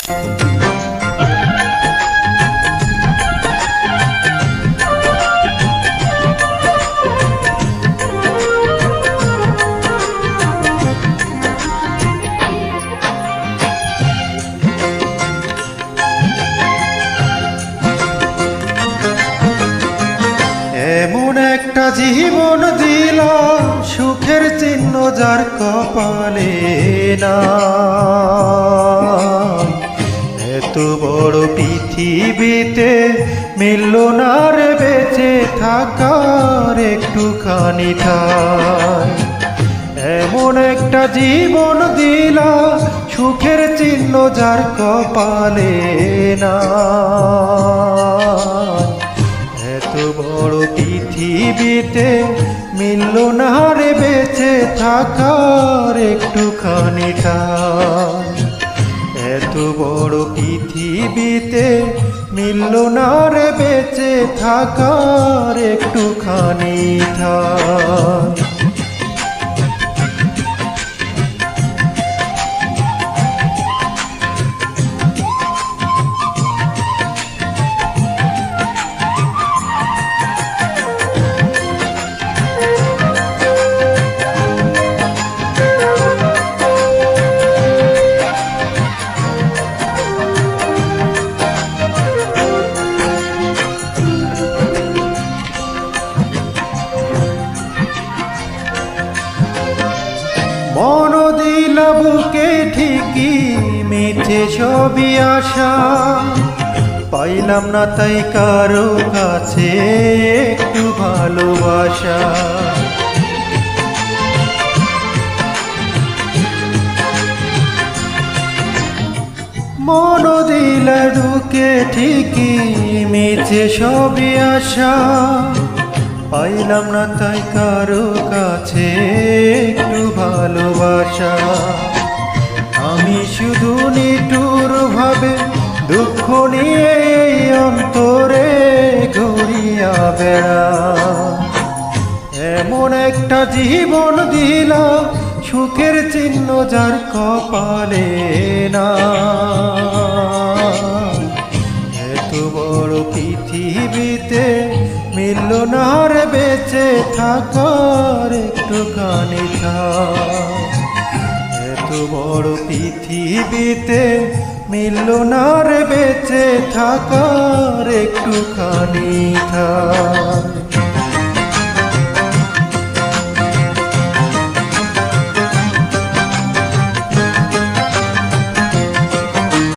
এমন একটা জীবন দিল সুখের চিহ্ন যার কপালে না, এত বড় পৃথিবীতে মিলল না রে বেঁচে থাকার একটুখানি ঠাঁই। এমন একটা জীবন দিল সুখের চিহ্ন যার কপালে না, এত বড় পৃথিবীতে মিলল না রে বেঁচে থাকার একটুখানি ঠাঁই। এত বড় পৃথিবীতে মিলল না রে বেঁচে থাকার একটুখানি ঠাঁই। মন দিল বুকে ঠিকই মিছে ছবি আশা, পাইলাম না তাই কারো কাছে একটু ভালোবাসা। মন দিল বুকে ঠিকই মিছে ছবি আশা, পাইলাম না তাই কারো কাছে একটু ভালোবাসা। আমি শুধু নিটুর ভাবে দুঃখ নিয়ে অন্তরে ঘুরিয়া বেড়া। এমন একটা জীবন দিলা সুখের চিহ্ন যার কপালে না, এত বড় পৃথিবীতে মিলল না রে বেঁচে থাকার একটুখানি ঠাঁই। এত বড় পৃথিবীতে মিলল না রে বেঁচে থাকার একটুখানি ঠাঁই।